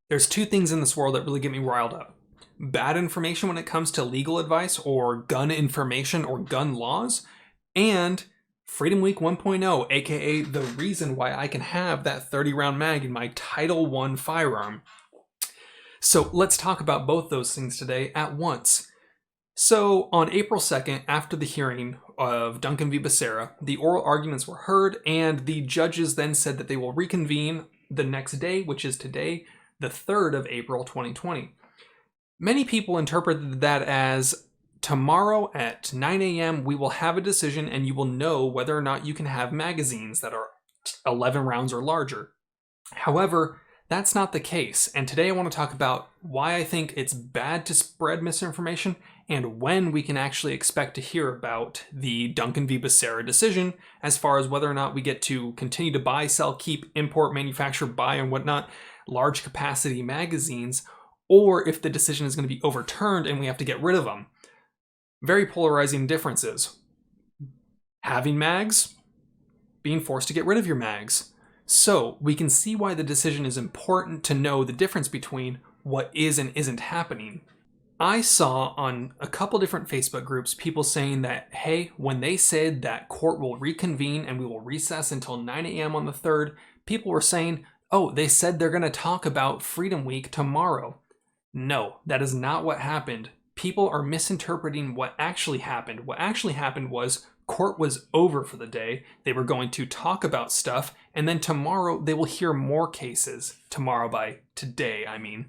There's two things in this world that really get me riled up: bad information when it comes to legal advice or gun information or gun laws, and Freedom Week 1.0, aka the reason why I can have that 30 round mag in my Title I firearm. So let's talk about both those things today at once. So on April 2nd, after the hearing of Duncan v. Becerra, the oral arguments were heard, and the judges then said that they will reconvene the next day, which is today, the 3rd of April 2020. Many people interpreted that as tomorrow at 9 a.m. we will have a decision and you will know whether or not you can have magazines that are 11 rounds or larger. However, that's not the case, and today I want to talk about why I think it's bad to spread misinformation and when we can actually expect to hear about the Duncan v. Becerra decision as far as whether or not we get to continue to buy, sell, keep, import, manufacture, buy, and whatnot large capacity magazines, or if the decision is going to be overturned and we have to get rid of them. Very polarizing differences. Having mags, being forced to get rid of your mags. So we can see why the decision is important to know the difference between what is and isn't happening. I saw on a couple different Facebook groups people saying that, hey, when they said that court will reconvene and we will recess until 9 a.m. on the 3rd, people were saying, oh, they said they're going to talk about Freedom Week tomorrow. No, that is not what happened. People are misinterpreting what actually happened. What actually happened was court was over for the day. They were going to talk about stuff, and then tomorrow they will hear more cases. Tomorrow by today, I mean.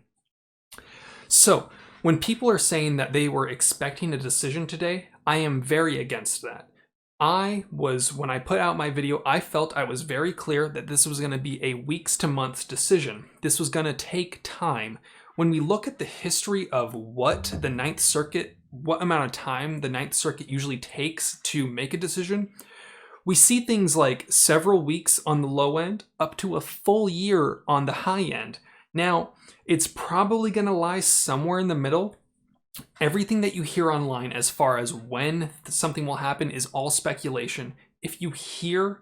So, when people are saying that they were expecting a decision today, I am very against that. When I put out my video, I felt I was very clear that this was going to be a weeks to months decision. This was going to take time. When we look at the history of what amount of time the Ninth Circuit usually takes to make a decision, we see things like several weeks on the low end, up to a full year on the high end. Now, it's probably going to lie somewhere in the middle. Everything that you hear online as far as when something will happen is all speculation. If you hear,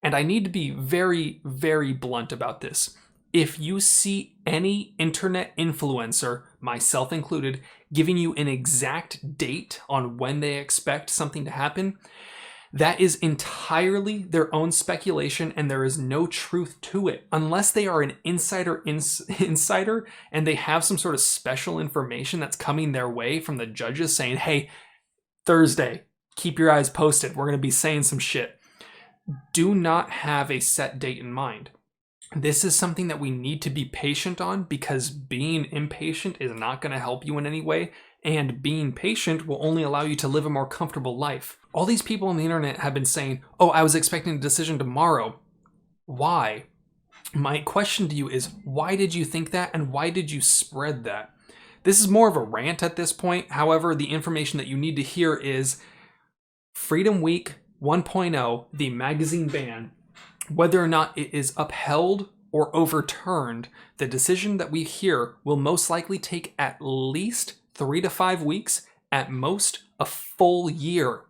and I need to be very, very blunt about this, if you see any internet influencer, myself included, giving you an exact date on when they expect something to happen, that is entirely their own speculation and there is no truth to it. Unless they are an insider and they have some sort of special information that's coming their way from the judges saying, hey, Thursday, keep your eyes posted. We're going to be saying some shit. Do not have a set date in mind. This is something that we need to be patient on because being impatient is not going to help you in any way, and being patient will only allow you to live a more comfortable life. All these people on the internet have been saying, oh, I was expecting a decision tomorrow. Why? My question to you is, why did you think that and why did you spread that? This is more of a rant at this point. However, the information that you need to hear is Freedom Week 1.0, the magazine ban, whether or not it is upheld or overturned, the decision that we hear will most likely take at least 3 to 5 weeks, at most a full year.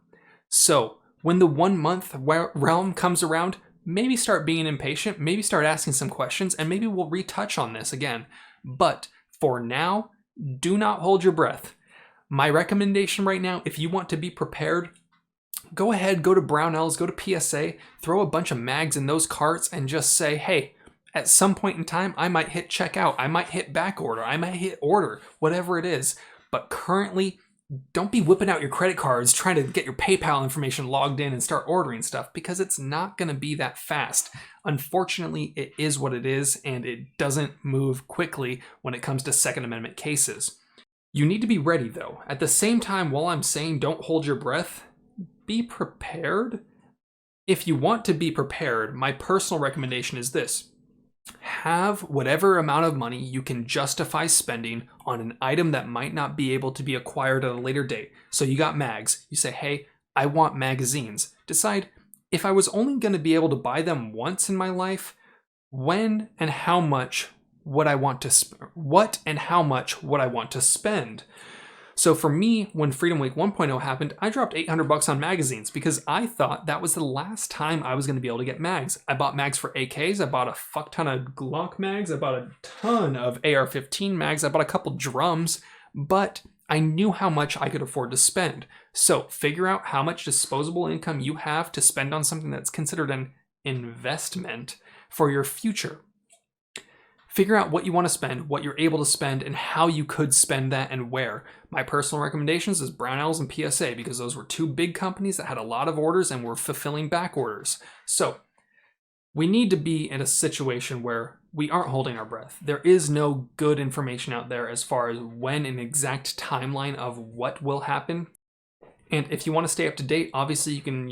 So when the 1 month realm comes around, maybe start being impatient, maybe start asking some questions, and maybe we'll retouch on this again. But for now, do not hold your breath. My recommendation right now, if you want to be prepared, go ahead, go to Brownells, go to PSA, throw a bunch of mags in those carts and just say, hey, at some point in time, I might hit checkout, I might hit back order, I might hit order, whatever it is. But currently, don't be whipping out your credit cards trying to get your PayPal information logged in and start ordering stuff because it's not going to be that fast. Unfortunately, it is what it is and it doesn't move quickly when it comes to Second Amendment cases. You need to be ready though. At the same time, while I'm saying don't hold your breath, be prepared. If you want to be prepared, my personal recommendation is this. Have whatever amount of money you can justify spending on an item that might not be able to be acquired at a later date. So you got mags. You say, hey, I want magazines. Decide, if I was only going to be able to buy them once in my life, when and how much would I want to spend? So for me, when Freedom Week 1.0 happened, I dropped $800 on magazines because I thought that was the last time I was going to be able to get mags. I bought mags for AKs, I bought a fuck ton of Glock mags, I bought a ton of AR-15 mags, I bought a couple drums, but I knew how much I could afford to spend. So figure out how much disposable income you have to spend on something that's considered an investment for your future. Figure out what you want to spend, what you're able to spend, and how you could spend that and where. My personal recommendations is Brownells and PSA because those were two big companies that had a lot of orders and were fulfilling back orders. So we need to be in a situation where we aren't holding our breath. There is no good information out there as far as when an exact timeline of what will happen. And if you want to stay up to date, obviously you can,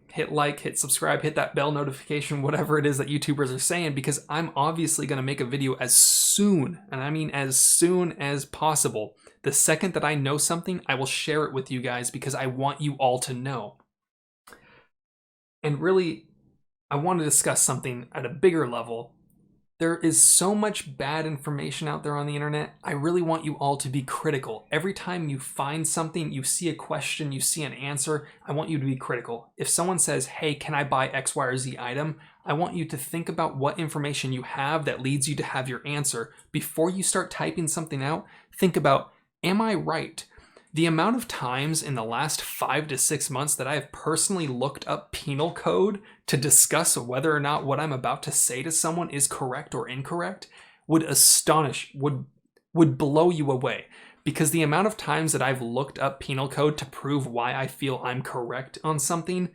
hit like, hit subscribe, hit that bell notification, whatever it is that YouTubers are saying, because I'm obviously going to make a video as soon, and I mean as soon as possible. The second that I know something, I will share it with you guys because I want you all to know. And really, I want to discuss something at a bigger level. There is so much bad information out there on the internet. I really want you all to be critical. Every time you find something, you see a question, you see an answer, I want you to be critical. If someone says, hey, can I buy X, Y, or Z item? I want you to think about what information you have that leads you to have your answer. Before you start typing something out, think about, am I right? The amount of times in the last 5 to 6 months that I have personally looked up penal code to discuss whether or not what I'm about to say to someone is correct or incorrect would blow you away. Because the amount of times that I've looked up penal code to prove why I feel I'm correct on something,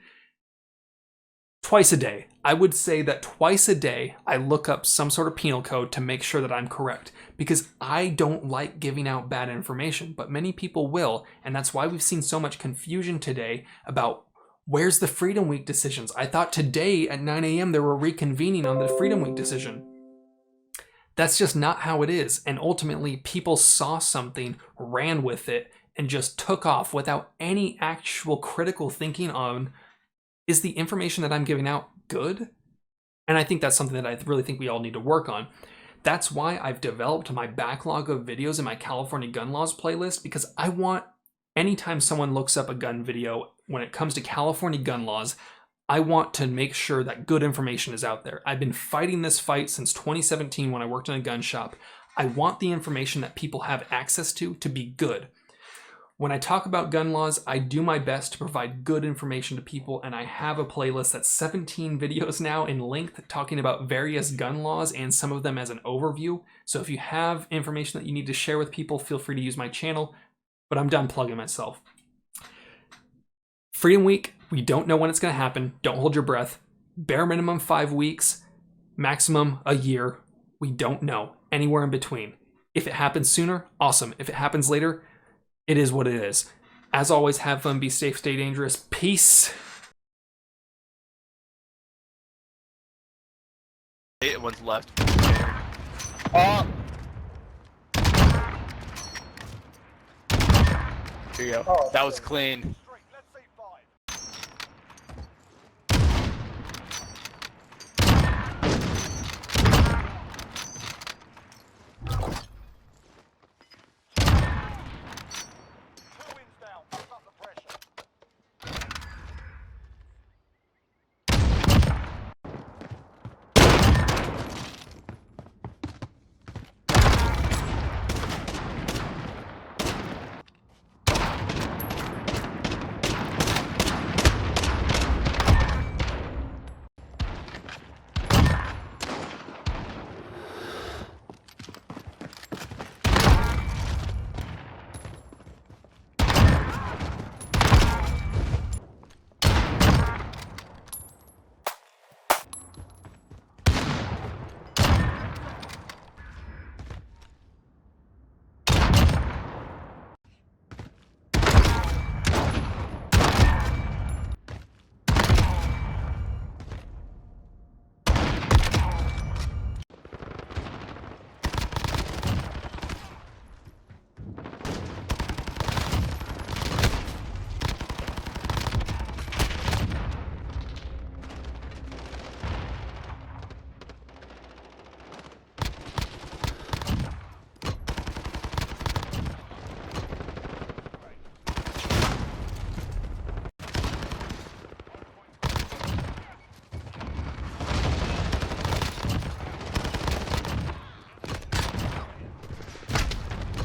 twice a day. I would say that twice a day I look up some sort of penal code to make sure that I'm correct, because I don't like giving out bad information, but many people will, and that's why we've seen so much confusion today about where's the Freedom Week decisions. I thought today at 9 a.m. they were reconvening on the Freedom Week decision. That's just not how it is, and ultimately people saw something, ran with it, and just took off without any actual critical thinking on, is the information that I'm giving out good? And I think that's something that I really think we all need to work on. That's why I've developed my backlog of videos in my California gun laws playlist, because I want, anytime someone looks up a gun video, when it comes to California gun laws, I want to make sure that good information is out there. I've been fighting this fight since 2017 when I worked in a gun shop. I want the information that people have access to be good. When I talk about gun laws, I do my best to provide good information to people, and I have a playlist that's 17 videos now in length talking about various gun laws and some of them as an overview. So if you have information that you need to share with people, feel free to use my channel, but I'm done plugging myself. Freedom Week, we don't know when it's going to happen. Don't hold your breath. Bare minimum 5 weeks, maximum a year. We don't know. Anywhere in between. If it happens sooner, awesome. If it happens later, it is what it is. As always, have fun, be safe, stay dangerous. Peace. One's left. Oh! Here you go. Oh, that was clean.